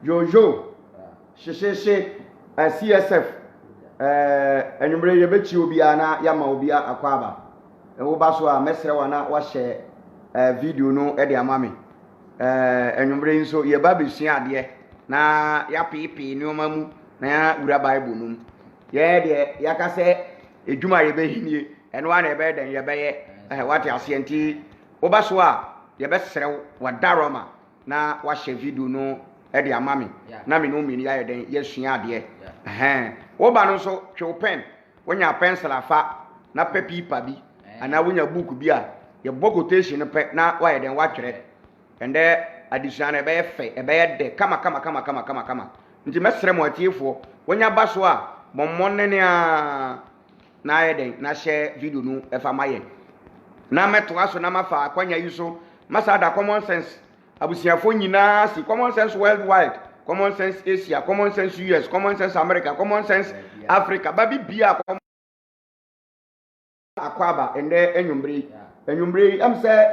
Jojo shesheshe CSF enumre yebechi obia na yama obia akwaba wo ba so a mesre wana wa share video no e de amame enumre nso ye ba besua ade na ya pipi ni omamu na ya ura bible num ye de yakase edwuma ye behinie eno ana ebe den ye beye wati asienti wo ba so a ye besre wa daroma na wa share video no e de amame na me no mi ya den ye sua ade wo ba no so twe pen wonya pencil afa na paper bi ana wonya book bi a ye quotation pe na wa ye den wa twere ende addition e be fe e be de kama nti mesre mo atiefo wonya ba so a mommonne ne a na ye den na share video no e fa maye na meto aso na mafa akwanya yi so masada common sense abusiafo nyina si common sense worldwide, common sense Asia, common sense US, common sense America, common sense Africa. Baby bia akwaba ende enyumbre am say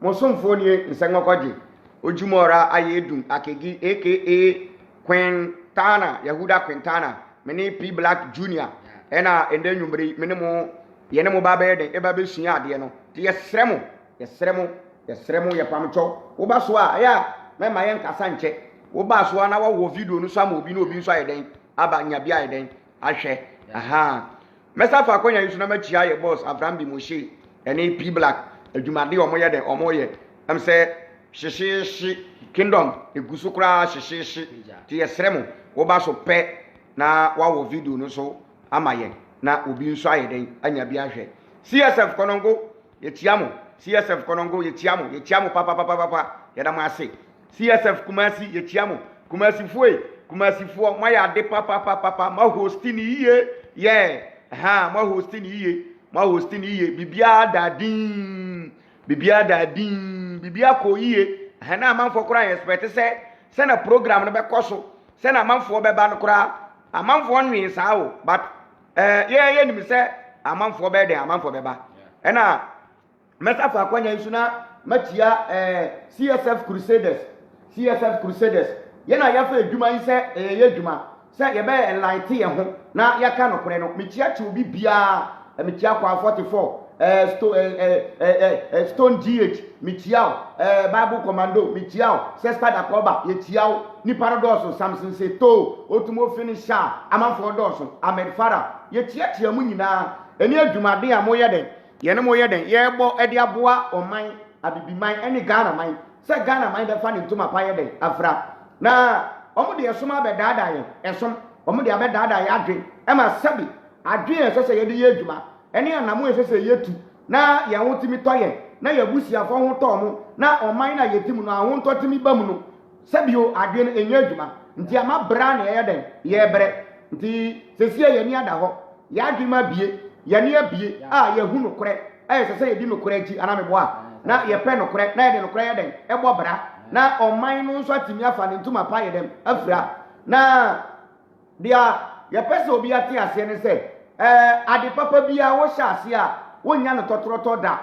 mosomfo ni nsengokoje ojumora ayedum akegi aka Queen Tana Yahuda Quintana meni P Black Junior ena ende enyumbre menemo yene mo ba be den e ba be sua ade no te yesremo ye pamcho wo ba so a ya mema ye nkasa nche wo ba so na wo video no so ma obi no obi nso ayeden aba nya bia ayeden ahwe mesa fa akonya yusu na machia ye boss Abraham bi Moshe ene P Black adwumade omoye den omoye am say hyehyehye kingdom egusu kura hyehyehye te yesremo wo ba so pe na wo video no so amaye na obi nso ayeden anya bia ahwe CSF konongo yetiamo CSF konongo yetiamo papa yada mase CSF kumasi yetiamo kumasi fuo maya de papa ma hosting iye ma hosting iye bibia dadin ko iye na amanfo kora expect se na program no be koso se na amanfo be ba no kora amanfo nwi sao but ye nim se amanfo be den amanfo be ba ena metafa akwanya isuna machia CSF Crusaders yena yafa edwuma yi se ye edwuma se ye be enlighten ye ho na yaka no kore no mechia chi obi bia mechia kwa 44 Stone GH mechia Bible Commando mechia Sister Dakoba ye tia ni paradox Samson Seto otumo finisher amanfo doso Ahmed Farah ye tia mu nyina eni edwuma de amoye den yene mo yeden ye bo edi aboa oman abibiman eni Ghana man se Ghana man be fa ni ntoma pa yeden afra na omo de esoma be daada ye esom omo de abe daada ye adwen e ma sabi adwen esese ye de ye adwuma eni anamo esese ye tu na ye hotimi toye na ye busiafo ho to mo na oman na yetimu no ahon to timi bam no sabi o adwen enye adwuma nti ama bra na ye den ye bre nti sesie ye ni ada ho ya adwuma bie yani abie ye hu nokore sese ye di nokore ji anameboa na ye pe nokore na ye de nokore ye den ebo bra na oman no nso atimi afa ne ntuma pa ye dem afra na dia ye pese obi ate ase ne se ade papa bia wo hya ase a wonya no totoroto da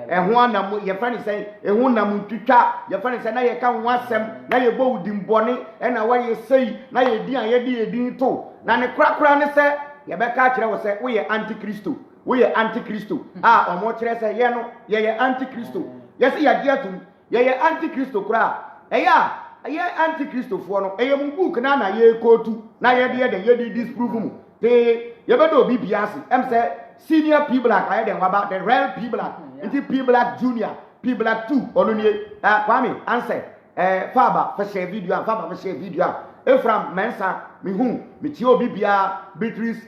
eho anam ye fa ne se eho nam twitwa ye fa ne se na ye ka ho asem na ye bo udimbone na wa ye sei na ye di an ye di edin to na ne krakra ne se ye be ka kire wo se wo ye antikristo omo kire se ye no ye antikristo ye se ya dia tum ye antikristo kra ye antikristo fo no ye mu book na ye kotu na ye de disprove mu te ye be do bibiase em se senior P Black aye den waba the real P Black inti P Black Junior P Black 2 onunie kwame answer faba fa share video Efram Mensa mihu meti obi bia Beatrice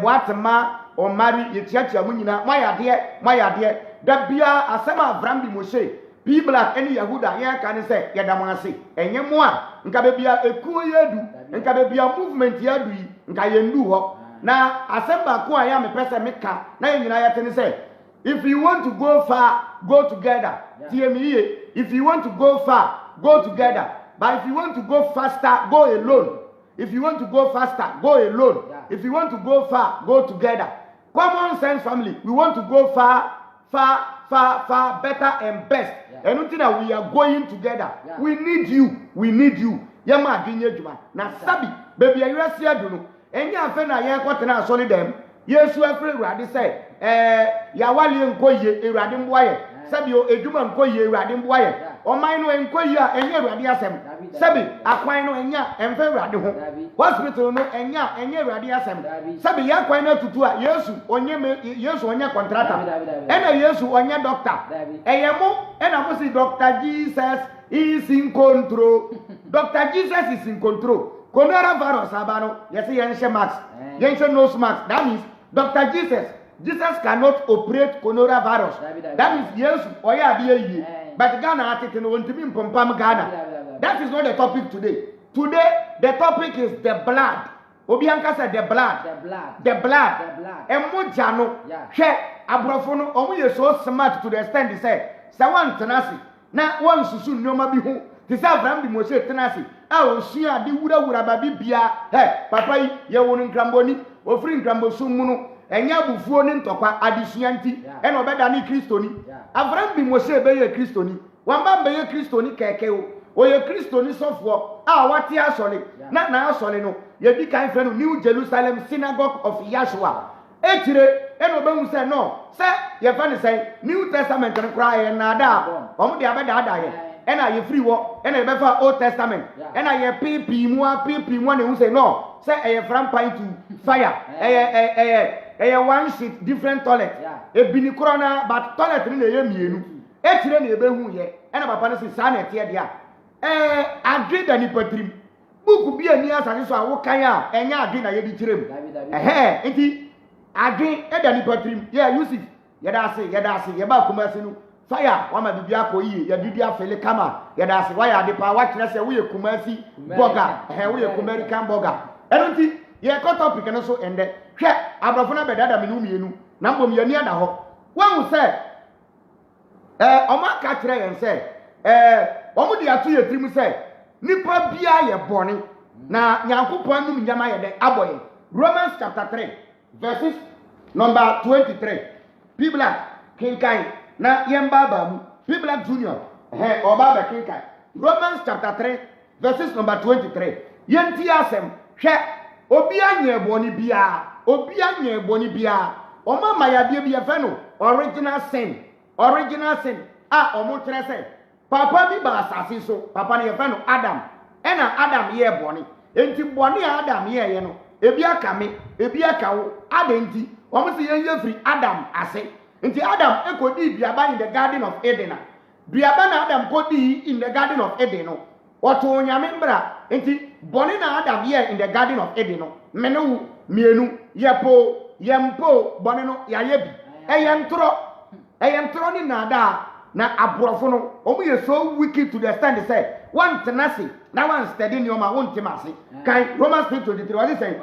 Boatema o mari yetiatia mu nyina mayade da bia asema Abraham bi Moshe P Black eni Yahuda ye ka ne se yedam ase enye mo a nka be bia ekuo yedu nka be bia movement yedu yi nka yendu ho na asemba ko aya me pese meka na ye nyina yete ne se if you want to go far go together TME if you want to go far go together. But if you want to go faster, go alone. If you want to go faster, go alone. If you want to go far, go together. Common sense family. We want to go far, better and best. And we are going together. We need you. We need you. Yama adwene adwuma. Na sabi baby ayesi aduno. Enya afa na yen kwotena asole dem. Yesu afre Awurade say ya wale nkoye Awurade mboaye. Sabi o edwuma nkoye Awurade mboaye. Oman no nkoye a enya Awurade asem. Sabi akwan no enya emfa Awurade ho. Hospital no enya Awurade asem. Sabi ya kwan no tutu a Yesu onye contractor. Ena Yesu onye doctor. Eyemo ena mo si Dr. Jesus is in control. Dr. Jesus is in control. Coronavirus abano, yes, yenshe mask, yenshe nose mask. That means Dr. Jesus cannot operate coronavirus. That means yes, oya biye. But Ghana atete no ntimi mpompam Ghana. That is not the topic today. Today the topic is the blood. Obianka said the blood. The blood. Emoja no. Hwe abrofo no omo ye so smart to the extent they say, "Say one tenasi na one susu nyoma bi ho." Ti say Abraham bi mo se tenasi. A osua de wura ba bibia. Papa yi ye wonu nkramboni, ofri nkrambosu mu no. Enya bufuo ni ntokwa adesua nti e na obeda ni kristoni. Abraham bi mo se be ye kristoni. Wamba be ye kristoni keke o. O ye kristoni sofo a wate asole. Na asole no ye di kan fe no New Jerusalem Synagogue of Yahshua. Etire e no be hu se no. Se ye fa ni say New Testament no kra ye na da. Omo de abeda ada ye. E na ye free wo e na ye be fa Old Testament. E na ye pipi mu na hu say no. Se e ye from pine to fire. One sheet different toilet. Ebini korona but toilet ni na ye mienu. Etire na ye be hu ye. E na papa no say sa na tie dia. Adwe da ni patrim. Buku bi ani asase so awo kan a enya adwe na ye di kirem. Enti adwe e da ni patrim. Yusuf ye da ase ye ba kumase no. Fire wa ma bibia ko yi ye didi afele kama ye da ase wa ya de pa wa kire se wo ye kumasi burger wo ye American burger. Enti ye ko topic no so ende hwe abrofo na bedada me no mienu na mbom ye ni ada ho wa hu se oma ka kire yen se omo de ato ye tirim se nipa bia ye bone na Nyankopon num nyama ye de aboye. Romans chapter 3 verses number 23. People kinkai na yemba bamu people junior oba be kinkai. Romans chapter 3 verses number 23. Yenti asem hwe obi anye boni bia oma mayade bia fe no original sin omo kire se papa bi ba asase so papa ne ye fe no Adam ena Adam ye boni enti boni Adam ye no ebi aka me ebi aka wo adenti omo se ye free Adam ase enti Adam ekodi biaba in the garden of Eden biaba na Adam kodi in the garden of Eden no oto nyame mbra enti boni na Adam ye in the garden of Eden no menu mienu yempo boni no ya yebi eyentro ni na abrofo no omo ye so wicked to the stand say one tenasi na one steady ni o ma won timase kan Romans 3:23 what is saying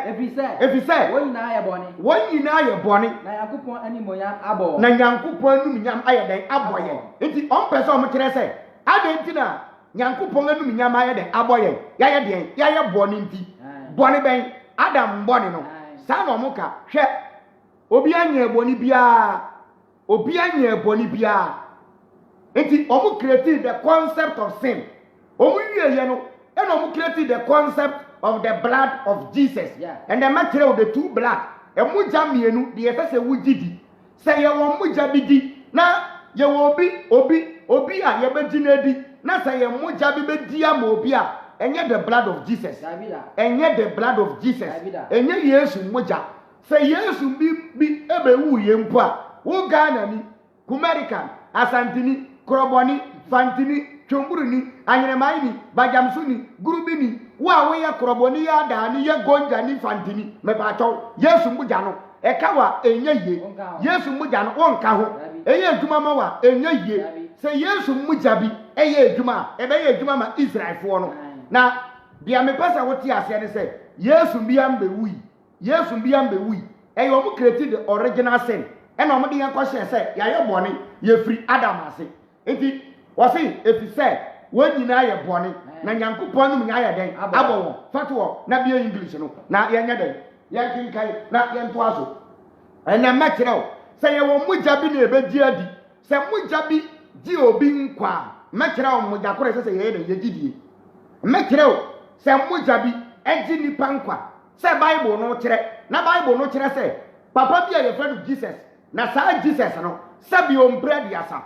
if he say won nyina ye boni na Yakupon animonyam aye den aboye enti on person o mo kire say adenti na Nyankopon anum nyama ye den aboye ya den ya boni nti boni ben Adam boni no sa no mo ka hwe obi anya boni bia enti omo created the concept of sin omo wiye no and omo created the concept of the blood of Jesus and the matter of the two blood e muja mienu de yese se wugidi se ye won muja bidi na ye wo obi a ye bedi na di na se ye muja bi bedi am obi a enye the blood of Jesus enye Yesu muja se Yesu bi ebe wu ye mpo a wo Ghana ni Kumerican Asantini Kroboni Fantini Chomburuni Anyeremaini Bajamsuni Gurubini wa we ya Kroboni ya Dani ya Gonja ni Fantini mepato Yesu muja no ekawa enye ye Yesu muja no wonka ho eye adwuma ma wa enye ye se Yesu muja bi eye adwuma ebe ye adwuma ma Israel fo no na bia me pesa woti ase ne se Yesu bia mbe wi eye o mu create the original sin and omo de yankoshe say ya ye bone ye free Adam ase enti wasi efi say won nyina ye bone na Nyankopon num nya ye den abowo fatwo na bia English no na ye nya den ye kinkai na ye ntoaso ena makire o say ye wo muja bi na ebedi adi say muja bi gi obi nkwa mekere o mogya kore se ye de yegidie mekere o se mogya bi egi nipa nkwa se bible no kire na bible no kire se papa bi ye friend Jesus na sa Jesus no sabi o mbredi asa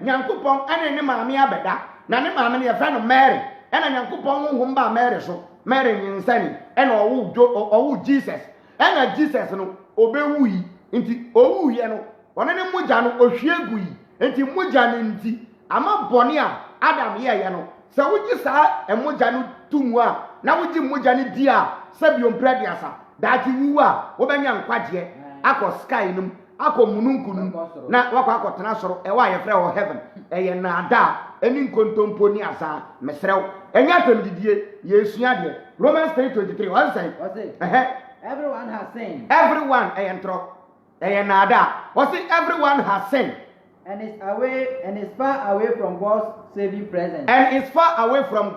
nyankopon ene ne maame abeda na ne maame ne ye friend Mary ena nyankopon honhom ba Mary so Mary nyinsani ena owu Jesus ena Jesus no obewuyi nti owuye no one ne mogya no ohwie guyi nti mogya no nti ama bone a Adam ye no se wugi saa emogya no tumu a na wugi mogya no di a sabi o mbredi asa daati wuwa wo benya nkwagye akọ sky num akọ mununkunum na wakọ akọtena soro ewa ye frɛ wo heaven eye na ada eni nkontompo ni asa mesrew enya atamdidie yesua de Romans 3:23 what say everyone has sinned everyone entro eye na ada what say everyone has sinned and is far away from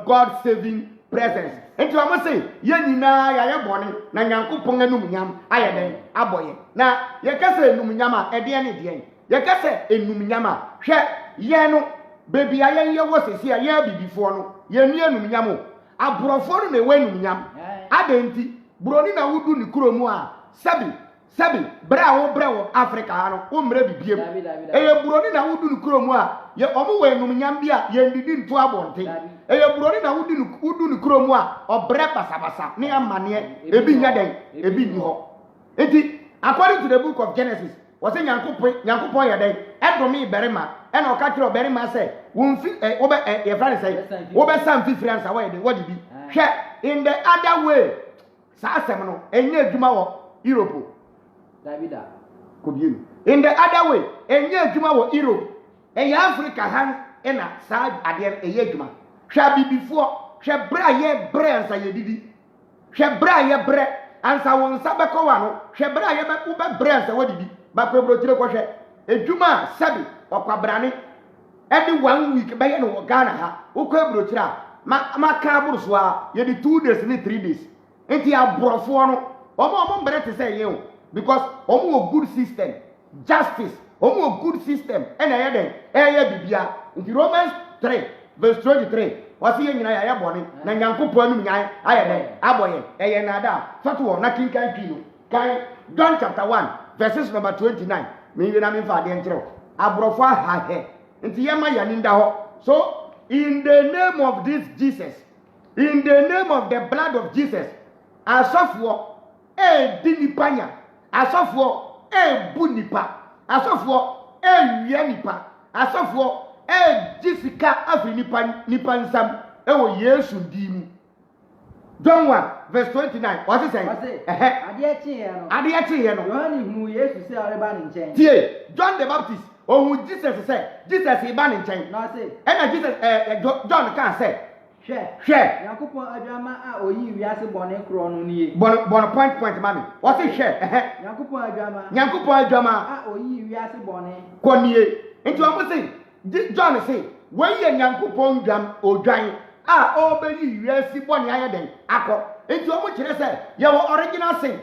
God's saving presence Enti wa mose ye nyina ya ye bone na nyankopon anum nyam aye den aboye na ye kase enum nyam a ede ne de ye kase enum nyam a hwe ye no bebi aye ye wo sesi a ye bibifo no ye nu enum nyam o aborofo no na we enum nyam adenti buroni na wudu ni kuromu a sabi bra wo Africa no wo mre bibiem eye buroni na wudu ni kuromu a ye omo we enum nyam bia ye ndidi nto abonte eye buroni na wudu ni kuromu a obre basabasa ne amane ebi nya den ebi ni ho enti according to the book of Genesis was say nyankopon ye den edomi berema e na oka kire oberema say wonfi obe ye friend say obe sam fi friends away den what bi hwe in the other way sa asem no enye adwuma wo Europe Davida kobienu in the other way enye adwuma wo Europe eye Africa han ena sa ade eye adwuma hwa bibifo hwe bra ye bre ansa ye didi hwe bra ye bre ansa won sa bekowa no hwe bra ye be ube bre ansa wadidi ba kwebro tire ko hwe adwuma sabi okwabrane edi 1 week be ye no Ghana ha ukwebro tire ma ka buruso a ye di 2 days ni 3 days enti aborofo no omo mbere te say ye o because omo good system justice omo good system ena ye den eye bibia nti Romans 3:23 wasi ye nyina ya bone na nyankopon anum nyan aye den aboye eye na da fatu na kinkan twino kan John chapter 1 verses number 29 me na me fa de ntro abrofo ha he nti ye ma ya ni nda ho so in the name of this Jesus in the name of the blood of Jesus asofo dinipanya asofo bunipa asofo wie nipa asofo jisika afri nipa nsam ewo Yesu dimu John 1 verse 29 what is saying ade tie no Yohane hu Yesu se oreba ni nchen tie John the Baptist ohu Jesus say Jesus iba ni nchen na say ena Jesus John can say hwe Yakupon adwama a oyi wiase bone kro no nie bon point mami what is hwe Yakupon adwama a oyi wiase bone konie enti o mo say John say when ye Yakupon dwam odwan a obeyi wiase bone aye den akọ enti o mo kire say ye original sin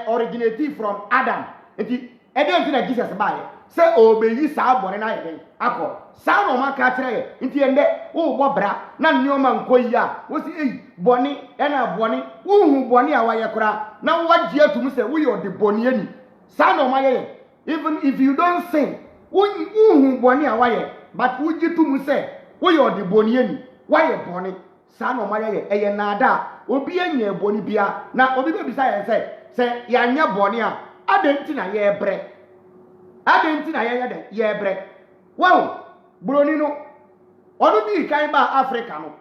originated from Adam enti enti na Jesus bae say obeyi sa bone na aye den akọ sa no maka kire ye enti ende wo bo bra na nneoma nkoyi a wo si bone na bone wo hu bone a waye kora na wagye atum say wo ye de bone ani sa no ma ye even if you don't sin wo hu bone a waye but wo gitum say wo ye de bone ani waye bone sa no ma ye eye na ada obi anya bone bia na obi be bisa ye say ya nya bone a adenti na ye bre adenti na ye de ye bre wow broni no onu bi kan ba Africa no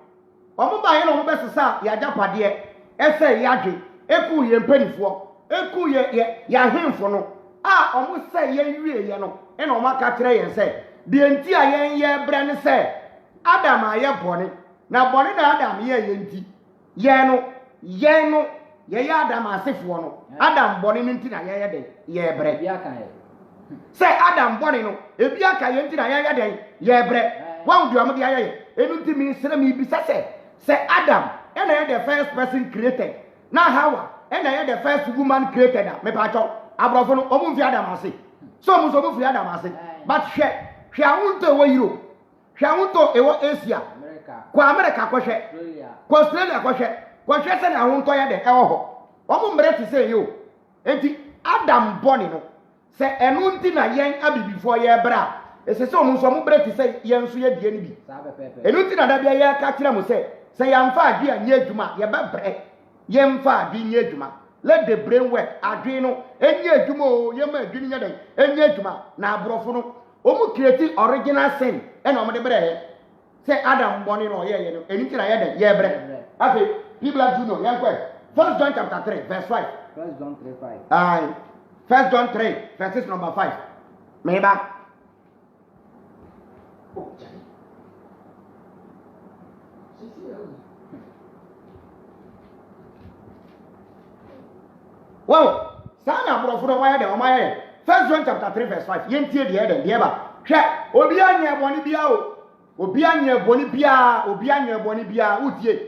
omo ba ye no mo besesa ya japade ese yadwe eku ye mpanifo eku ye ya hemfo no a omo se ye wie ye no e na omo aka kire ye se de enti a ye bre ne se Adam aye bone na bone na Adam ye enti ye no ye ya Adam asefo no Adam bone ne enti na ye de ye bre bia kan say Adam bone no ebi aka ye enti na ye de ye bre wan do am de aye enu ti mi sere mi bi say Adam and I the first person created na Hawa and I the first woman created me pa cho abrofo no omu fi Adam ase so mu fi Adam ase but hwe awonto wo Europe hwe awonto ewo Asia kwa America kwhwe kwa Australia kwhwe se na awonto ya de ewo ho omo mre ti se yo enti Adam boni no se enu nti na yen abibifo ye bra ese se omo nso mo bre ti se yen so ye die ni bi enu nti na da bia ye ka kire mo se yamfa ade anye adwuma ye bebre yemfa ade anye adwuma let the brain work adwe no enye adwuma o ye ma adwini nya den enye adwuma na abrofo no omo create original sin e na omo de bre se Adam boni no ye no enu nti na ye den ye bre afi people do know yan kwe 1 John chapter 3 verse 5 1 John 3:5 aye 1 John 3 verse number 5 meba wow sana brofo no waya de o maye 1 John chapter 3 verse 5 yentie de ba hwe obi anya boni bia o obi anya boni bia utie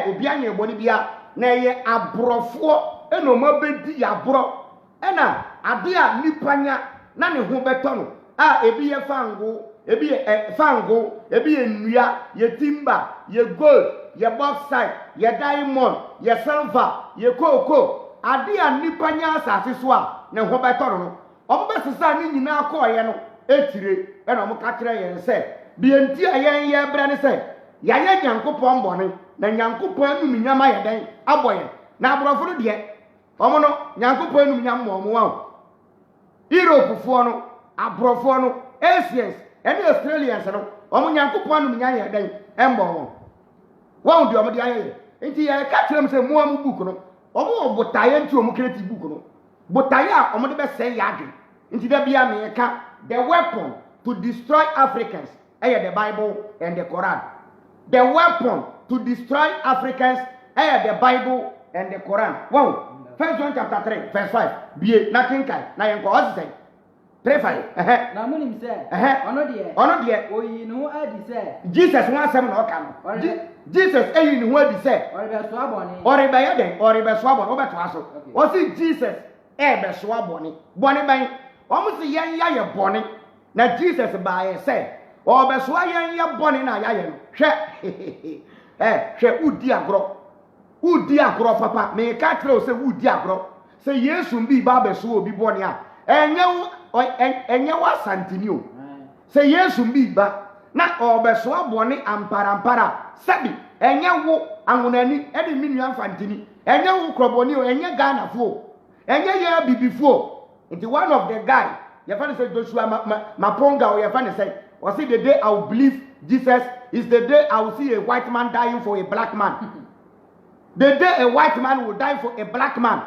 obi anya boni bia na ye abrofo eno mabedi ya bro ena ade a nipanya na ne ho beto no a ebi ye fango ebi ye fango ebi ye nnua ye timber ye gold ye bauxite ye diamond ye silver ye cocoa ade a nipanya asase so a ne ho beto no omo besesa ni nyina akoye no etire ena omo ka kire ye se bienti ayen ye bra ne se ya ye nyankopon bone na nyankopon anum nyama ye den aboye na abrofo de omo no nyankopon anum nyam mo wa Europe fo no abrofo no Asians and Australians no omo nyankopon anum nya ye den embo wo wa ndi omo de aye enti ye ka kire m se mo am book no omo botaye nti omo create book no botaye a omo de be say ya adwen nti da bia me ka the weapon to destroy Africans the Bible and the Quran. The weapon to destroy Africans the Bible and the Quran. Wow. 1 John chapter 3 verse 5. Be nothing kai. Na yenko what say? 3:5. Na munim say. Ono de. Oyi no adi say. Jesus wan asem na oka no. Jesus eyi ni ho adi say. Orebe so aboni. Orebe ya den. Orebe so aboni. Obeto aso. O si Jesus be so aboni. Boni ban. Omo si yen ya ye boni. Na Jesus ba ye say. Obeso yen ye boni na ya ye no. Hwe udi agro papa me ka kire se udi agro se Yesu mbi ba beso obi boni a enye wa santini o se Yesu mbi ba na obeso aboni amparampara sabi enye wo anwonani ede minua mfantini enye wo kroboni o enye Ghana fo enye ye bibifo it one of the guy you find say Joshua Maponga or you find say or see the day I will believe Jesus is the day I will see a white man dying for a black man. The day a white man will die for a black man.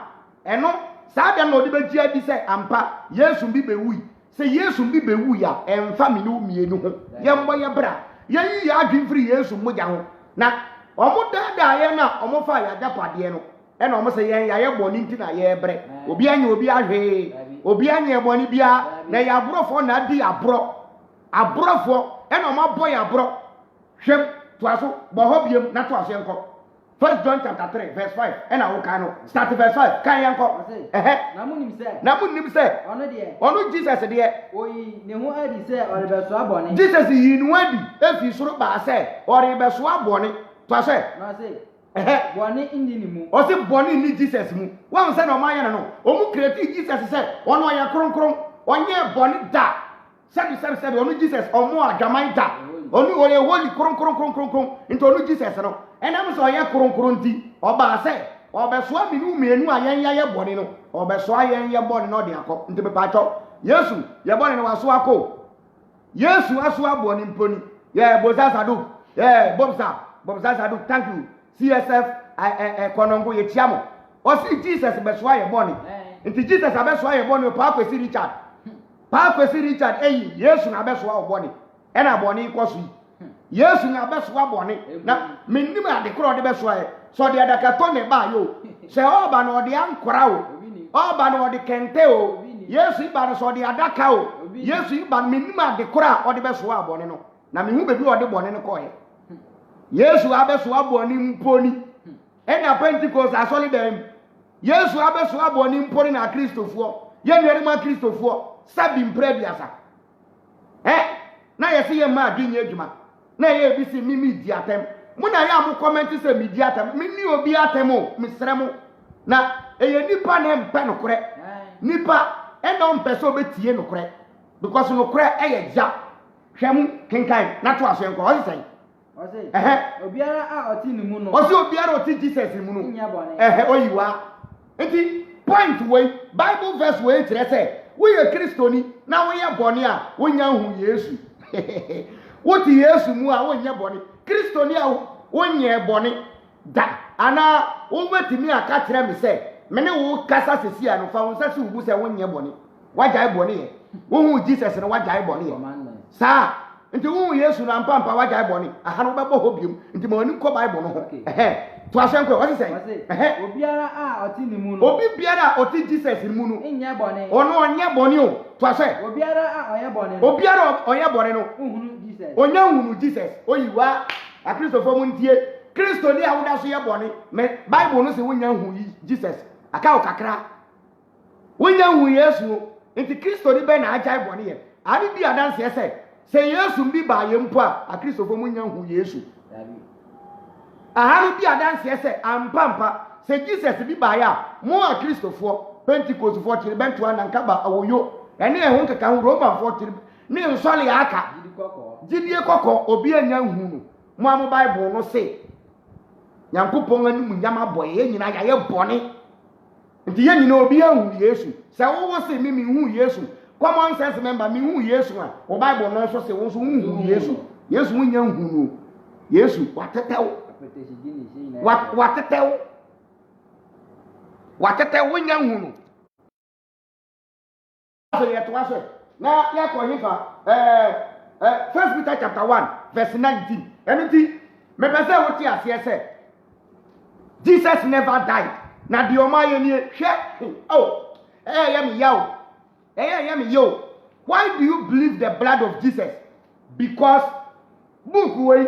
And no, Sadia no de be dia bi say ampa Yesu bi be wi. Say Yesu bi be wi ya em family no mienu ho. Ye mbo ye bra. Ye yi ya adwin free Yesu moja ho. Na omo da ye na omo fa ya japade no. E na omo say yen ya ye boni nti na ye bre. Obi anya obi ahwe. Obi anya boni bia na ya brofo na di abro. Abrofo e na omo boy abro. Hwem to aso bo ho biem na to aso enko. 1 John chapter 3 verse 5 and I will can start verse 5 can yanko na munim say ono Jesus de oyi ne ho adi say orebeso abone Jesus yi nu adi efi soro ba say orebeso abone to say na say bone indi ni mu o say bone ni Jesus mu wan say na o ma ye no o mu create Jesus say ono ya kronkron onye bone da sabi ono Jesus o mu adwaman da onu ore holy kronkron into onu Jesus no enam so ye kronkron ti oba se obeso aminu mienu ayen ya ye bone no obeso ayen ye bone no de akọ nti be pacho Yesu ye bone no waso akọ Yesu aso abone mponi ye boza sadu ye bobza sadu thank you CSF konongo ye tiamo o si Jesus beso aye bone nti Jesus abeso aye bone pa kwesi Richard Yesu na beso aye bone ena bone ikosu Yesu na beso abone na mennim ade kro de beso aye so de adakato ne ba yo se oba na ode ankora o oba na ode kente o Yesu iba na so de adaka o Yesu iba mennim ade kro ode beso abone no na mehu bebi ode bone ne koye Yesu abeso abone mponi ena Pentecost asoli dem Yesu abeso abone mponi na Kristofo ye nuere ma Kristofo sabi mprebiasa na yesi ye ma adwinye adwuma na ye bi si mimi di atem mo na ya mo comment say mi di atem mi ni obi atem o mi sere mo na eye nipa na mpe no kore nipa e no mpe so betie no kore because no kore eye ja hwem kenkan na to aso enko o say obiara a oti ni mu no o si obiara oti Jesus mu no oyiwa enti point wey Bible verse wey kire say we ye Kristoni na we ye bone a wonya hu Yesu woti Yesu mu a wonya bone Kristoni a wonye bone da ana wo betimi aka kire me say me ne wo kasa sesi a no fa wo sase wo say wonye bone wagyae bone ye wo hu Jesus ne wagyae bone ye sa nti wo Yesu na mpampa wagyae bone aha no bebo ho biom nti ma oni ko Bible no ho to asenko what say obiara a oti ni mu no obi biara a oti Jesus ni mu no nya bone ono onye bone o to ase obiara a oye bone no obiara oye bone no uhunu Jesus onya hunu Jesus oyiwa a Christopher mu ntie Kristo ni a woda so ye bone me Bible no se wonya hu Jesus aka o kakra wonya hu Yesu nti Kristo ni be na agya bone ye ari bi adanse ese se Yesu bi ba ye mpo a Christopher mu nya hu Yesu ahari bi adanse ese ampampa se Jesus bi ba ya mo a Christopher Pentecost for tiri bentu na nkaba awoyo ene ehun keka hu Roman for tiri ni nsole aka jidie kokko obi anya hu no mo am Bible no se Nyankopon animu nyama boye nyina ya ye bone nti ye nyina obi ahu Yesu se wo se mi hu Yesu common sense member mi hu Yesu a o Bible no so se wo so hu Yesu Yesu nya hu no Yesu watetew watetew nya hu no so ye to aso na ya ko hifa 1 Peter chapter 1 verse 19 anything me pese wo ti ase se Jesus never died. Na di oma ye ni hwe. Oh. Ya me yo. Why do you believe the blood of Jesus? Because book way.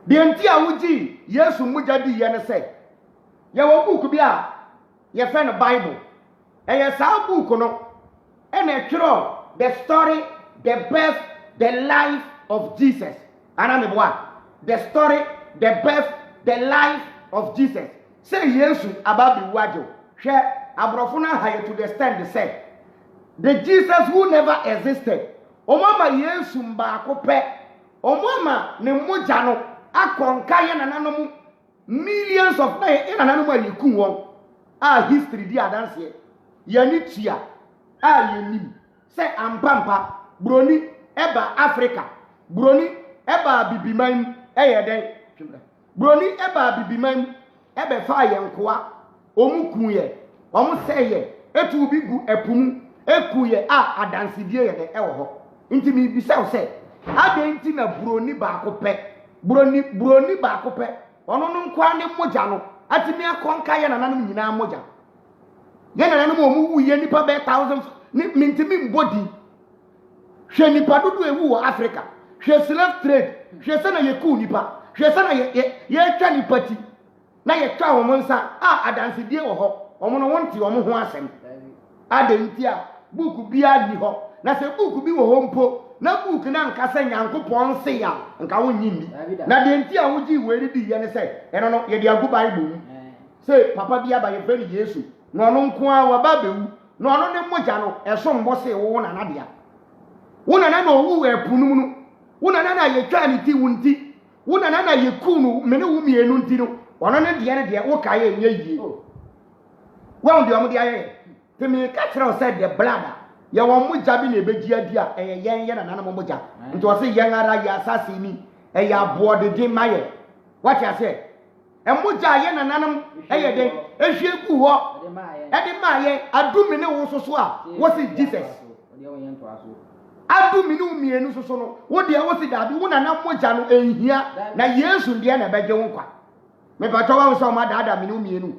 The entia wuji Yesu muja di ye ne say. Ye wo book bi a ye fe no Bible. Ye sa book no. E na twiro the story, the birth, the life of Jesus. Ana me boa. The story, the birth, the life of Jesus. Say Yesu ababi wajo. She abrofuna high to the stand say the Jesus who never existed. Omama Yesu mbaako pe. Omama ne moja no akonka ye nananom millions of na ye nananom aliku won. History di adanse. Ye ni tia. Ye nim. Say ampampa broni eba Africa. Broni eba bibiman den. Broni eba bibiman ebe fa ye nkoa omuku ye omu seye etu bi gu epum eku ye adansidie ye de ewo ho nti mi bisa wo se ade nti na broni ba ko pe broni ba ko pe ono no nkoa ne moja no atimi akonka ye nananum nyina moja ye nananum omu wu ye nipa be 1000 ni ntimi mbodi hwe nipa dudu ewu wo Africa hwe slave trade hwe se na ye ku nipa hwe se na ye twa nipa ti na ye twa wo nsa adansidie wo ho omo no wonti omo ho asem ade nti a book bi adi ho na se book bi wo ho mpo na book na nka se Nyankopon se ya nka wonyi mi na de nti a wogi weri di ye ne se eno no ye di agu Bible mu se papa bi aba ye feri Yesu no ono nko a wa ba bewu no ono ne moja no eso mbo se wo na dia wo na na owu epunu mu wo na na ye twa ni ti wunti wo na na ye kunu mene wu mienu nti no ono ne de wo ka ye nye yie wo ndi omo de aye temi ka kire say the blood ye wo moja bi na ebeji adi a yen ye na na moja nti wo se yen ara ya asase ni ya bo de din maye what you say moja ye na nanam den ehwie gu ho de maye adumi ne wo soso a wo se Jesus adumi ne umienu soso no wo de wo se dabi wo na moja no ehia na Yesu de na beje wo kwa me pato wa so ma dada me ne umienu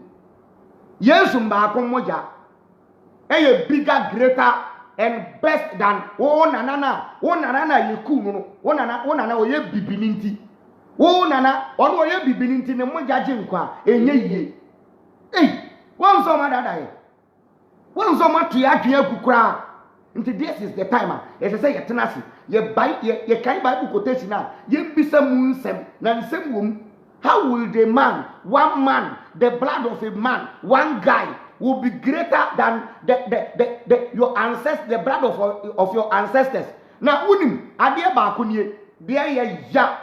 Yesu mbaako moja bigger, greater and best than wo nana yeku no wo nana oye bibininti wo nana ono oye bibininti ne moja je nkwa enye yie won so ma dada ye won so ma tua akua kukura Nti this is the time as I say yetenasi ye kan Bible quotation na ye bisa mu nsem na nsem wom. How will one man, the blood of a man, one guy will be greater than your ancestors, the blood of your ancestors? Now unim adie ba kunye there ya.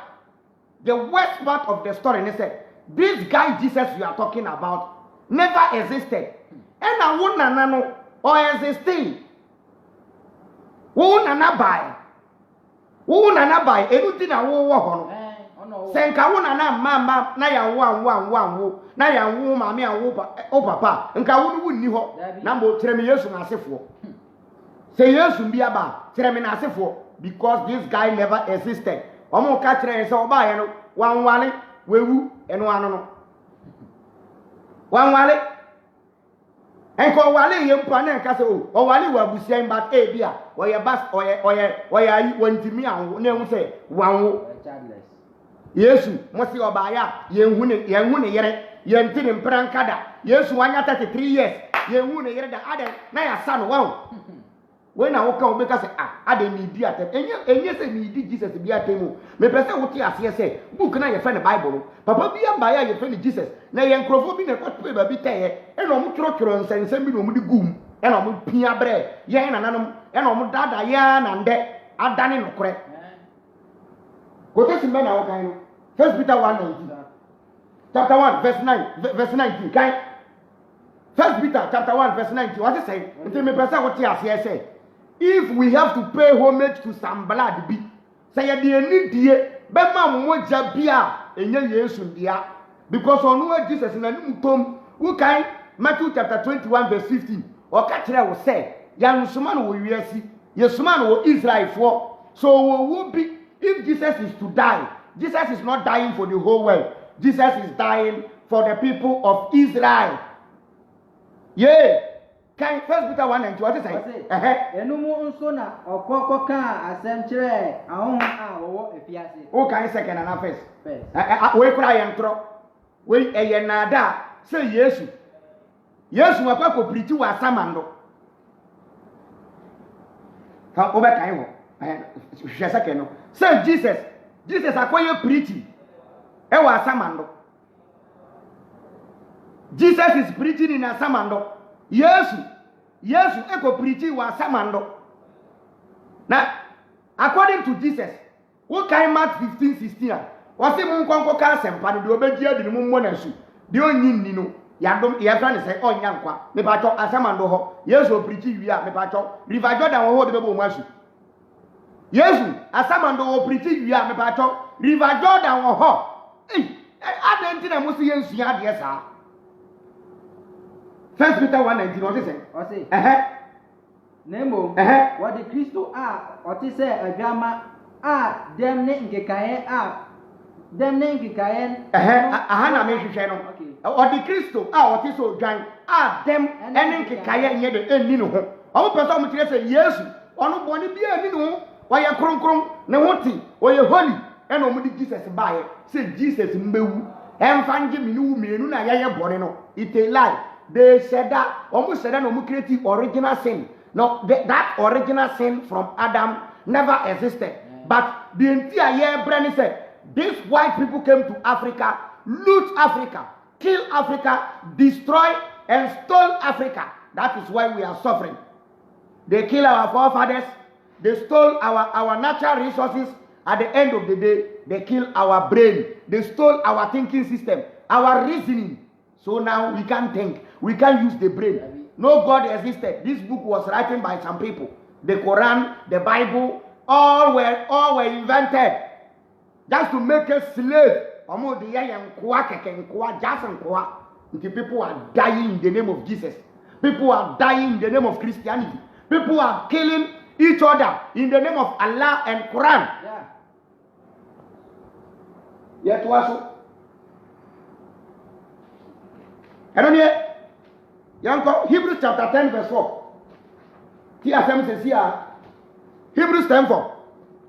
The worst part of the story is that this guy Jesus you are talking about never existed. And I won't know or existing. Who nana buy anything I won't. Senka wona na mama na ya wo na ya wo mama ya wo papa nka wo wunni ho na mo kire me Yesu na asefo say Yesu bia ba kire me na asefo because this guy never existed omo ka kire say oba ye no wanwale wewu eno ano no wanwale enko wale ye mpa na nka say o wale wa busia but e bia oye bas oye ayi wantimi anwo na ehu say wanwo childless Yesu mosi obaya yenhu ne yere yenti ne mprankada Yesu wanya 33 years yenhu ne yere da ade na ya sa no wa we na wo ka obeka se ade ni di atem enye se ni di Jesus bi atemu me pese wo ti ase se book na ye fe ne Bible papa bi amba ya ye fe ne Jesus na ye nkrofo bi ne kwatpe ba bi teye e no mo trotro nsensem bi no mo di gum e no mo pia bre ye na nanom e no mo dada ya na nde adane no kore quotation na wo kan no 1 Peter 1:19 chapter 1 verse 19 kan 1 Peter chapter 1 verse 19 what is say until me person what here say if we have to pay homage to some blood be say ye ni die be ma moja bia enye Yesu dia because onu Jesus na ni mutom who kan Matthew chapter 21 verse 15 o ka kire wo say ya nsoma no wo wiasi yesoma no wo Israel for so wo be if Jesus is to die Jesus is not dying for the whole world. Jesus is dying for the people of Israel. Yeah. Can 1 Peter 1:19 what is it? Enumu nso na okoko ka asem kire ahon a wo efiase. O kan second and first. We kura yentro. We eye nada say Yesu. Yesu akwa ko preach wa samando. Ka oba kan ho. Hwe second no. Say Jesus akoye preaching. Ewa Asamando. Jesus is preaching in Asamando. Yesu eko preaching wa Asamando. Now, according to Jesus, what kind Mark 15:16? Wasi mu nkonko ka sempa de obedia de mu mmona su. De onyin ni no. Yadom ye fra ne say onya nkwa. Me ba cho Asamando ho. Yesu preaching wi a me ba cho River Jordan ho de bebo mu asu. Yesu Asamando wo preaching wi a me ba cho River Jordan ho. Adenti na musu yensu ya de sa. 1 Peter 1:19 what is it? O say. Nemo. What the Christo o ti say agama dem ne nkekaye dem ne nkekaye aha na me hwehwe no. O the Christo o ti so dwan dem ene nkekaye nye de enni no ho. O pese o mo kire say Yesu ono boni bia enni no ho. Wa ye kronkron ne ho ti o ye holy ene o mo di Jesus baaye say Jesus mbewu emfa nge minu mienu na ye bore no it a lie. They said that almost said that no create original sin. No, that original sin from Adam never existed. But the entire year Brennan said these white people came to Africa, loot Africa, kill Africa, destroy and stole Africa. That is why we are suffering. They kill our forefathers, they stole our natural resources. At the end of the day, they kill our brain, they stole our thinking system, our reasoning. So now we can't think. We can't use the brain. No God existed. This book was written by some people. The Quran, the Bible, all were invented just to make us slave. People are dying in the name of Jesus. People are dying in the name of Christianity. People are killing each other in the name of Allah and Quran. Yet was I don't hear. Hebrews chapter 10 verse 4. TSM says here, Hebrews 10:4.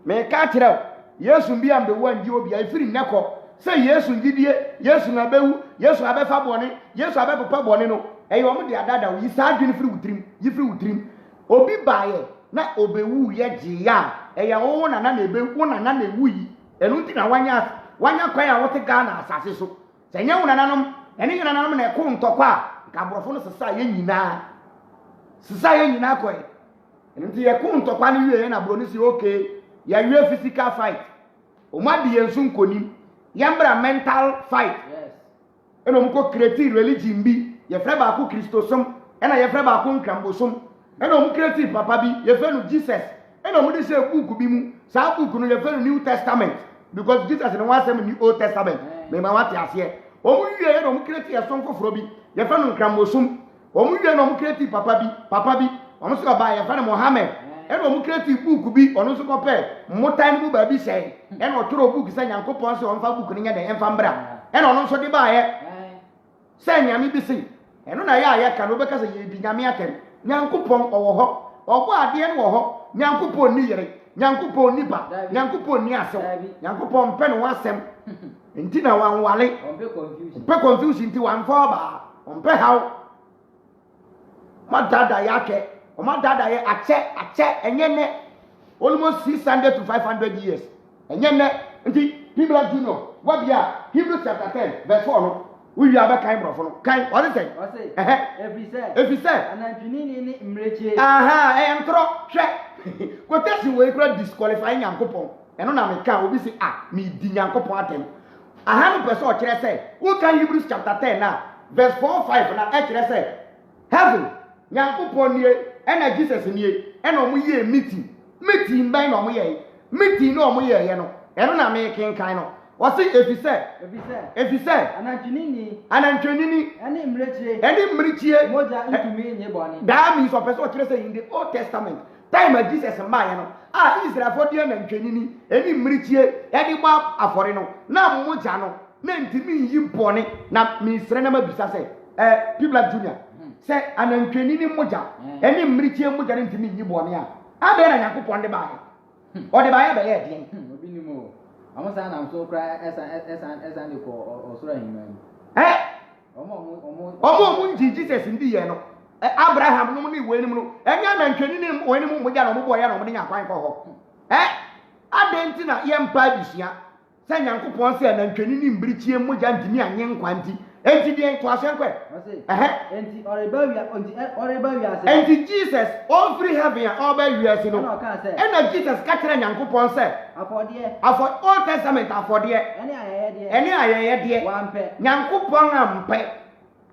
Me ka kire Yesu bi am the one ji obi afiri nneko. Say Yesu ngidie, Yesu na bewu, Yesu abefa bone, Yesu abepopa bone no. Eyo mo de adada yi sa adwene firi wutrim, yi firi wutrim. Obi baaye, na obewu ye gye ya eya wo na na ebe wo na na ewu yi enu nti na wanya kwan a wote Ghana asase so se nya wo na nanom ene nyina nanom na eko ntokwa ka borofo no sesa ye nyina koy enu nti ye ko ntokwa no wie na bro ni si okay ya wie physical fight o ma di yensu nkonim yambra mental fight Yes. eno mko create religion bi ye frɛ ba ko Christosom ena ye frɛ ba ko nkrambosom eno mko create papa bi ye frɛ no Jesus eno mko de se book bi mu sa book no ye frɛ no New Testament because Jesus no wan say me Old Testament me ma wate ase o mu wie eno mko create ye son foforo bi ye frɛ no nkrambosom o mu wie no mko create papa bi o mo so ba ye frɛ no Mohammed eno mko create book bi ono so ko pe motan bu ba bi sei eno toro book say Nyankopɔn se on fa book no nya de emfa mbra eno no so de ba ye say nyame bi sei eno na ya ya ka no be ka say ye bi nyame atem Nyankopɔn owo ho obo ade no wo ho Nyankopɔn ni yere Nyankopɔn ni ba Nyankopɔn ni asew Nyankopɔn pe no wasem nti na wanwale pe confusion nti wanfa ba on pe haw ma dada yake o ma dada ye ache enyene almost 600 to 500 years enyene nti Biblia Junior wabia Hebrews chapter 10 verse 4 no we are back kind brofo no kind what is it every say anantwini ni mreche entro hwe quotation we kura disqualify Nyankopɔn eno na me ka obi say me di Nyankopɔn atem no person o kire say who can Hebrews chapter 10 na verse 4 5 na e kire say heaven Nyankopɔn nie ena Jesus nie ena omo ye meeting ban na omo ye meeting na omo ye no eno na me kenkan no o say efi say anantwini ene mrichie moja ntumi nye boni that means o person o kire say in the Old Testament time of Jesus man no Israel for dia nantwini eni mrichie eni gba afore no na moja no na ntimi yi boni na ministre na mabisa say Biblia Junior say anantwini moja eni mrichie moja na ntimi yi boni ade na Nyankopɔn de ba ye o de ba ye be ye de obi ni mo amusa na so kra esa ni ko osoro ahimani omo nji Jesus ndi ye no Abraham no ni we ni no enya na ntwani ni we ni mu moja na mo boya na mo de nyakwan ko ho adenti na ye mpa bisia se Nyankopɔn se na ntwani ni mbirichie moja ntimi anye nkwanti enti de to asenkwe enti oreba wi ase enti Jesus all free heaven all by wi ase no ena Jesus ka kire Nyankopɔn se afode Old Testament afode ene ayeye de wampe Nyankopɔn ampe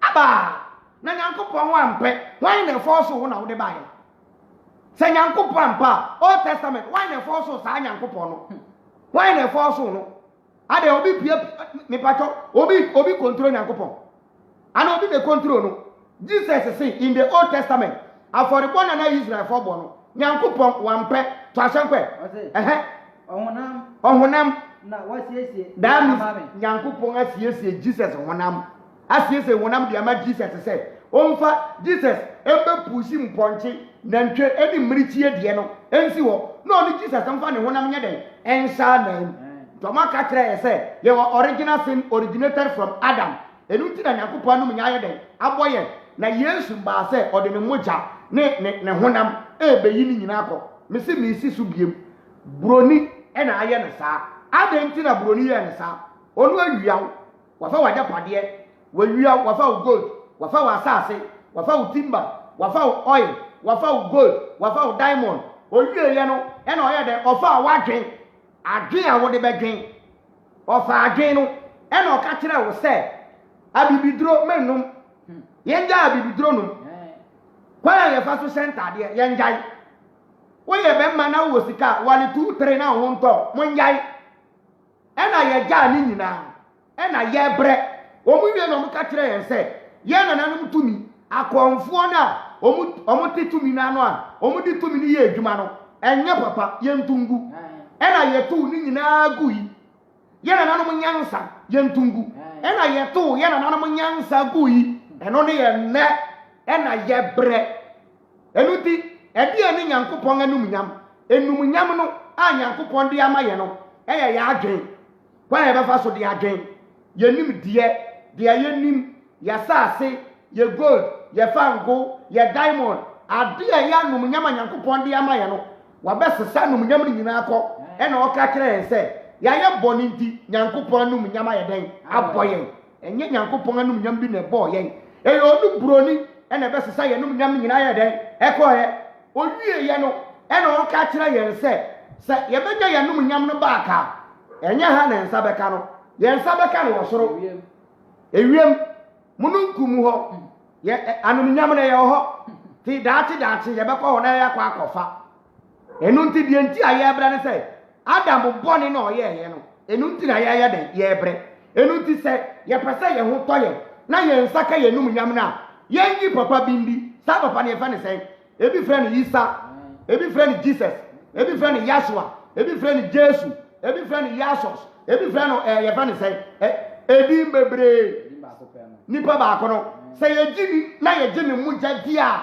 aba na Nyankopɔn wampe wan na force wo na wo de bae se Nyankopɔn ampa Old Testament wan na force wo sa Nyankopɔn no wan na force wo no ade obi pie me pacho obi control Nyankopɔn ana obi be control no Jesus say in the Old Testament afore born na Israel for born no Nyankopɔn wampe to asenkwe ohunam na wasiesie that means Nyankopɔn asiesie Jesus honam asiesie honam de ama Jesus say omfa Jesus ebe pushi mponche na ntwe edi mrichie de no ensi wo no ni Jesus amfa ne honam nya den ensa na Toma ka kire say your original sin originated from Adam enu ti na Nyankopɔn no nya ye den aboye na Yesu ba say ode ne moja ne honam ebeyi ni nyina akọ mesi so biem broni ena aye ne saa adenti na broni ye ne saa onu awiaw wafa waja pade wawiaw wafa gold wafa wasase wafa timber wafa oil wafa gold wafa diamond owie ye no ena oye de ofa wadwen adwen a wo de bedwen ofa adwen no ena o ka kire wo se abibidro menum yenja abibidro num kwa ye fa so center de yenjai wo ye be ma na wo sika wale 2 3 na ho nto monjai ena ye ja ni nyina ena ye bre o mu wie no mu ka kire yen se ye na nanum tumi akonfo na omu titumi na no a omu di tumi ni ye adwuma no enye papa ye ntungu ena ye tu ni nyina gui ye na nanum nyansa ye ntungu ena ye tu ye na nanum nyansa gui eno ne ye ne ena ye bre enuti edi ani Nyankopɔn anum nyam no a Nyankopɔn de ama ye no eye ya adwen kwa ye befa so de adwen ye nim de ye nim ya sase ye gold ye fango ye diamond ade a ya num nyama Nyankopon de ama ye no wabesesa num nyama ni nyina akọ e na oka kire yen se ya ye boni nti Nyankopon num nyama ye den aboyen enye Nyankopon num nyama bi na ebo yen e yo nu broni e na besesa ye num nyama nyina ye den e ko he owie ye no e na oka kire yen se ye benya ye num nyama no ba aka enye ha na nsa beka no ye nsa beka no wosoro ewiem mununkum ho ye anum nyama na ye ho ti daati ye beko ho na ye kwa akofa enu nti die nti aye bra ne se Adam boni na oye no enu nti na ye den ye bre enu nti se ye pese ye ho toye na ye nsaka ye num nyam na ye ngi papa bindi sa papa ne fa ne se ebi friend Isa ebi friend Jesus ebi friend Yashua ebi friend Jesu ebi friend Yasos ebi friend ye fa ne se ebi bebre nipa ba ko no se ye gini na ye gini muja dia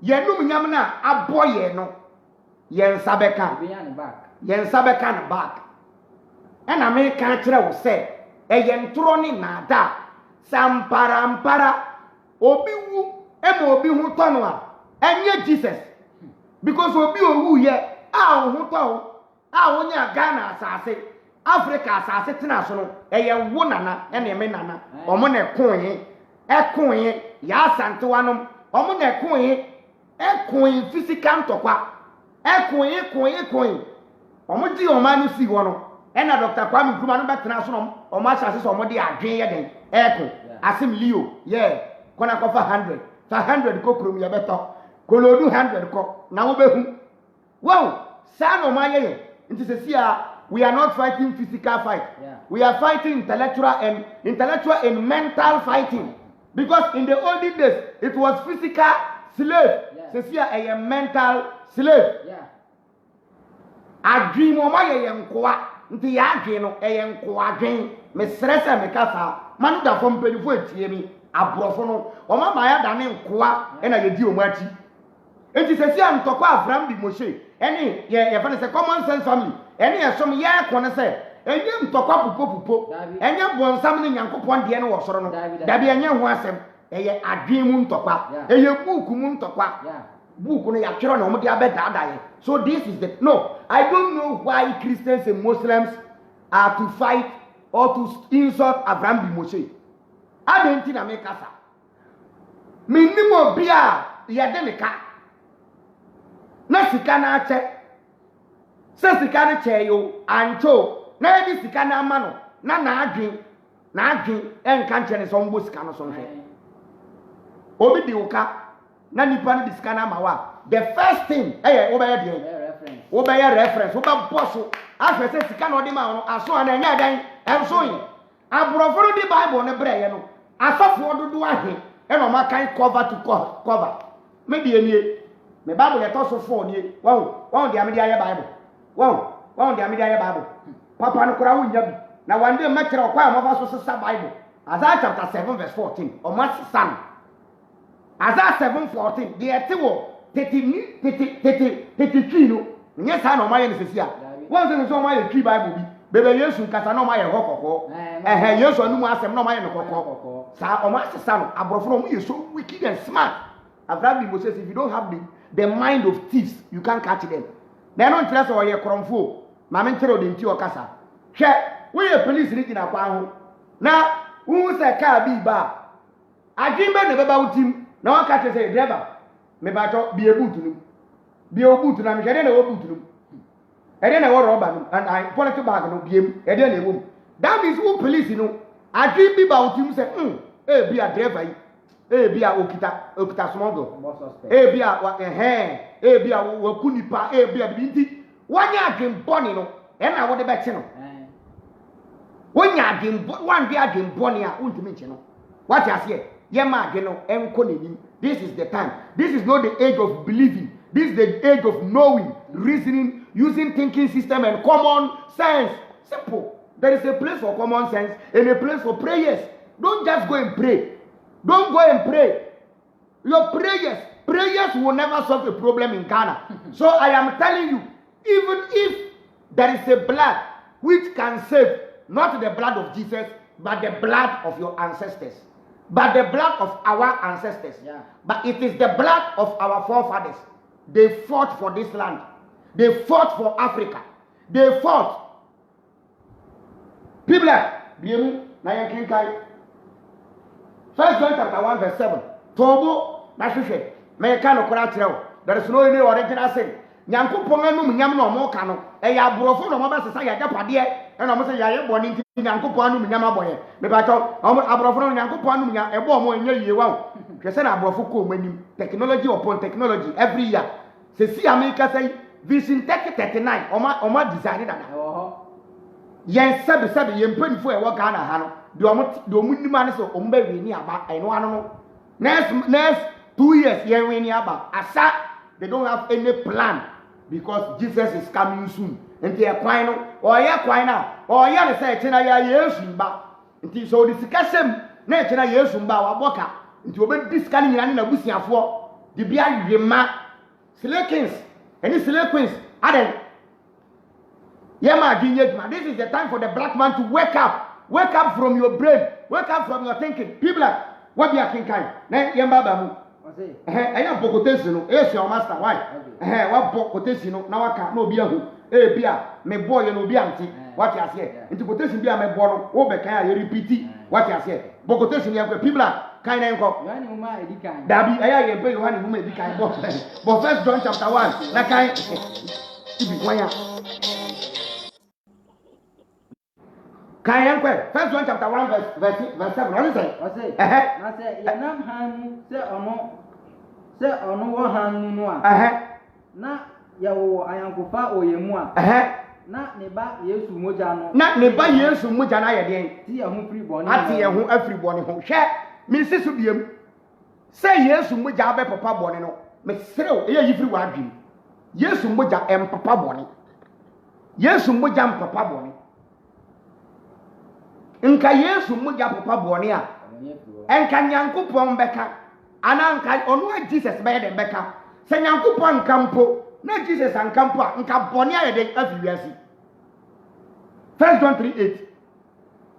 ye num nyam na aboye no ye nsabeka na back ena me ka kire wo se eye ntoro ni nada sampara obi wu e ma obi hu tono a enye Jesus because obi owu ye a hu to a wonya Ghana asase Africa asase tena so no eye wo nana ena me nana omo na ekoye ya asantewa no omo na ekoye physical ntokwa ekoye omo di oma no si wo no ena Dr. Kwame Nkrumah no betena so no omo asase so omo de adwen ye den asim Leo kona kofa 100 fa 100 ko krom ye beto kolodu 100 ko na wo behu wow sa no ma ye nti se sia we are not fighting physical fight we are fighting intellectual and mental fighting because in the olden days it was physical slave se sia a mental slave adwin mo ma ye nkoa nti ya adwin no nkoa adwin me stressa me kasa manu da fom pelifo etie mi abrofo no o ma ya da ne nkoa na ye di o mu achi enti se sia ntokwa Abraham bi Moshe eni ye fa ne se common sense family eni ye som ye ko ne se enye ntokwa pupo enye bonsam ne Nyankopon de ne wo soro no da bi enye ho asem eye adwin mu ntokwa eye buku mu ntokwa book no ya twero na omo dia bedada ye so this is the no I don't know why Christians and Muslims are to fight or to insult Abraham bi Moshe adenti na make asa minimo bia ya de meka na sika na ache se sika na che yo ancho na edi sika na ama no na adwin enka nche ne so mbo sika no so nhwe obi di uka na nipa no disika na mawa the first thing wo be reference wo ba bosso afa se sika no de ma no aso na nya dan enso yin abrofo no di Bible ne breye no asofo dodo ahe e no ma kan cover to cover me die nie me Bible le to so fo nie wo de amedi aye Bible wo de amedi aye Bible papa no kura wo nya bi na wande ma kire okwa amafa so sesa Bible Isaiah chapter 7 verse 14 o ma san Isaiah 7:14 the etewo tete no nye sa na o ma ye nsesi a won se so o ma ye tree Bible bi bebe Yesu nkasa na o ma ye hokoko Yesu anu mu asem na o ma ye hokoko sa o ma sesa no abrofo no mu ye so wicked and smart Abraham bi Moses if you don't have the mind of thieves you can't catch them na no ntre so o ye kromfo ma me ntere o de nti o kasa hwe wo ye police ni gina kwa ho na wu se ka bi ba adwimbe ne beba wutim na won catch say driver me ba to bi ebutu bi obutu na me hwede na obutu no ede na wo roba no and I political bag no biem ede na ewom that means who police no adwimbe ba wutim say bi a driver yi bi a okita smuggle bi a bi a wakunipa bi a binti wanya adwemboni no e na wo de be che no wonya adwemboni wan bi adwemboni a untimi nche no what you say yema ageno enko nenim this is the time this is not the age of believing this is the age of knowing reasoning using thinking system and common sense simple there is a place for common sense and a place for prayers don't just go and pray don't go and pray your prayers will never solve a problem in Ghana so I am telling you even if there is a blood which can save not the blood of Jesus but the blood of your ancestors but the blood of our ancestors. Yeah. But it is the blood of our forefathers. They fought for this land. They fought for Africa. They fought. People like Biemu na yankinkai. 1 John chapter 1 verse 7. Tobo na hwehwe. Me ka no kora kyerɛw. There is no any original sin. Nyankopɔn anum nyam na ɔmo ka no. Ɛyɛ aborɔfo na ɔmo ba sesa yɛ agapade. Ɛna ɔmo sɛ yɛ bɔ ne nti Nyankopɔn anum nyam abɔyɛ. Me ba tɔ ɔmo aborɔfo no Nyankopɔn anum nyam ɛbɔ ɔmo enye yie wa. Hwɛ sɛ na aborɔfo kɔ ɔmo anim. Technology upon technology every year. Sesi America say Vision 3039 ɔmo design dada. Yen sabi yen mpanifo e wo Ghana ha no de omu nima ne so omu ba wi ni aba eno ano no next 2 years yen wi ni aba asa they don't have any plan because Jesus is coming soon nti e kwan no oye kwan na oye ne say chena ya Yesu mba nti so di sikasem na chena Yesu mba wa boka nti obe diska ni nyina na busiafo de bia yema Slakins any Slakins aden this is the time for the black man to wake up. Wake up from your brain. Wake up from your thinking. People like, what be a king kind? Ne yamba bamu. I am Bokotesino. Yes, your master. Why? What Bokotesino? Now I can't no be a who. Bia, me boy, and no be auntie. What you say? Into quotation be a me born. Obeka, you repeat it. What you say? Bokotesino, you have people like kind and go. Dabi, I am pay one who may be kind. But 1 John chapter 1. That kind. Kayan kwe 1 John chapter 1 verse 7. What is it? I say yanam han se ono wo han nu a na ya wo ayankofa oyemu a na ne ba Yesu moja no na ne ba Yesu moja na ye den ti ye hu free boni ati ye hu afri boni ho hwe mi sisu biem se Yesu moja abe papa boni no me serew e yi free wa adwim Yesu moja em papa boni Yesu moja em papa boni nka Yesu moja papa boni a enka Nyankopɔn bɛka ana nka ono Jesus bɛyɛ den bɛka sɛ Nyankopɔn nkampo na Jesus ankampo a nka boni a yɛ den afi wiase 1 John 3:8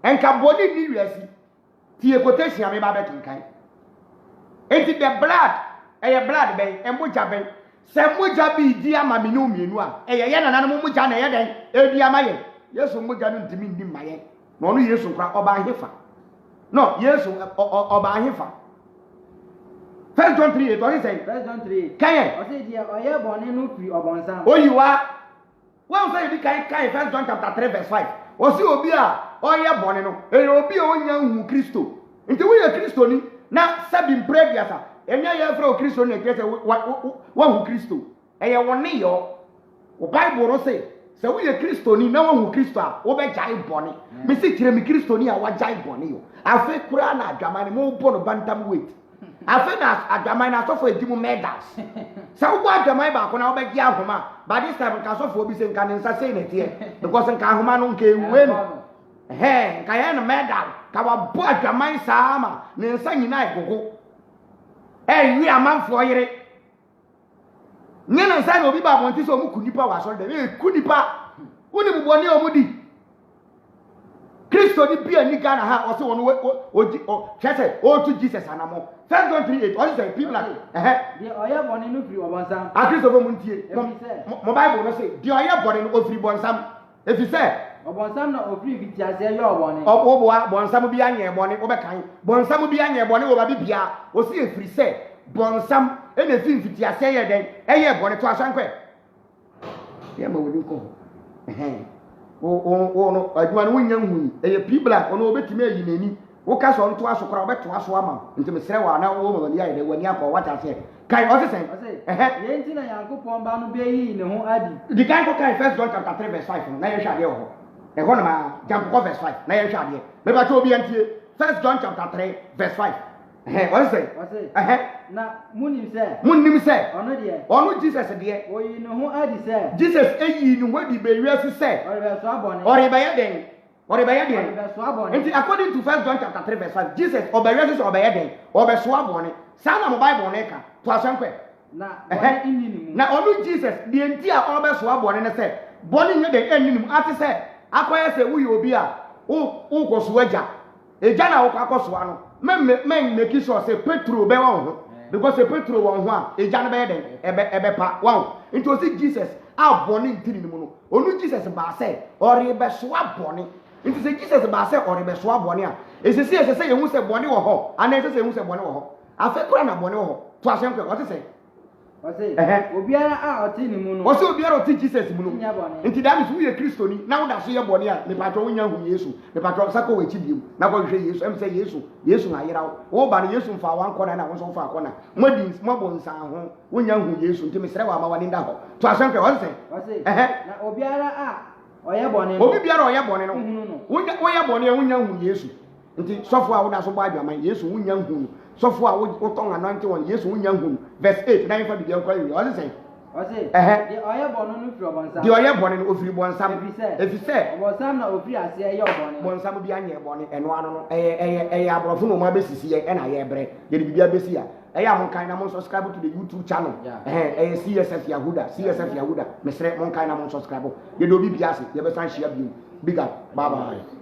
enka boni ni wiase tie quotation ame ba bɛkenkan enti the blood blood bɛn emoja bɛn sɛ moja bi di ama me no mienu a yɛ nana no moja na yɛ den edi ama yɛ Yesu moja no ntimi ndi maye na ono Yesu kra oba ahefa no Yesu oba ahefa 1 John 3:8 what is it 1 John 3:8 kan o say dia oye bone no firi obonsam oyiwa when say bi kan 1 John chapter 3 verse 5 o si obi a oye bone no obi a onya hu Kristo nti wo ye Kristo ni na sabi previous a enya ye fra o Kristo ni ekese wa hu Kristo eye woni yo o Bible ro say se wo ye Kristo ni na wo hu Kristo a wo be jai bone me si kire mi Kristo ni a wa jai bone yo afa kura na adwaman mo bo no bantam weight afa na adwaman na sofo edimu medals se wo adwaman ba ko na wo be gi ahoma but this time ka sofo obi se nka ne nsa sei na tie because nka ahoma no nka ewe no nka ye no medal ka wa bo adwaman saama ne nsa nyina egogo wi amanfo yere nyina nsa na obi ba bonti so mu kunipa wa so de kunipa woni bu boni omudi Kristo ni bia ni Ghana ha o se wono o chese o to Jesus anamo 1 John 3:8 o say people like de oya boni no firi obonsam a Kristo bo muntie mo Bible no say de oya boni no ofiri bonsam efi say obonsam na ofiri fitiase ye oboni obo bonsam bi anya boni wo be kan bonsam bi anya boni wo ba bibia o se efiri say bonsam e na fi fitiase ye den eye boni to asankwe ye ma wodi ko no adwuma no wonya hu eye pibla ono obetime ayi nani wo ka so nto aso kora obeto aso ama nti mesere wa na wo ma ni ayi de wani akọ wata se kai o se sen ye nti na Yankopɔn ba no be yi ne ho adi di kan ko kai 1 John chapter 3 verse 5 na ye hwa de ho e ho na ma jump ko verse 5 na ye hwa de me ba to obi antie 1 John chapter 3 verse 5 o se na munim se ono Jesus de o yi ne ho adi se Jesus eyi ne ho adi be wiase se ori be ye den nti according to 1 John chapter 3 verse 5 Jesus obewiase se obeye den obeso abone sa na mo Bible ne ka to asankwe na onu Jesus de nti a obeso abone ne se boni nye den eninim ati se akoye se wuyi obi a wo koso agya na wo akoso ano men make sure say Petro be won because say Petro won ho a eja no be den ebe pa won into say Jesus a boni ntiri ni mu no onu Jesus ba say ori be so aboni into say Jesus ba say ori be so aboni a esese ye hu say boni wo ho ana esese ye hu say boni wo ho afekura na boni wo ho to asem ko what say obiara a oti ni mu no wo say obiara oti Jesus mu no nti that means we are Christian na wo da so ye boni a me patro wo nya hu Yesu me patro sako we chibiem na ko hwe Yesu em say Yesu na yera wo ba no Yesu mfa wan kona na wo so fa kona modi mabo nsan ho wo nya hu Yesu nti me sere wa ma wani nda ho to asem ko what say na obiara a oye boni no obi biara oye boni no wo ye boni a wo nya hu Yesu nti sofo a wo da so ba adwaman Yesu wo nya hu sofo a wo ton anointing won Yesu wo nya hu verse 8 na ifa bi kwa wi what say the oye boni no firi obonsam the oye boni no ofiri bonsam efi se obonsam na ofiri ase ye oboni bonsam bi anye boni eno ano no eye abrofo no ma besisi ye na ye bre ye de bibia besi a eye am kan na mo subscribe to the YouTube channel CSF Yahuda mesre mon kan na mo subscribe ye do bibia se ye be san share bi big up bye bye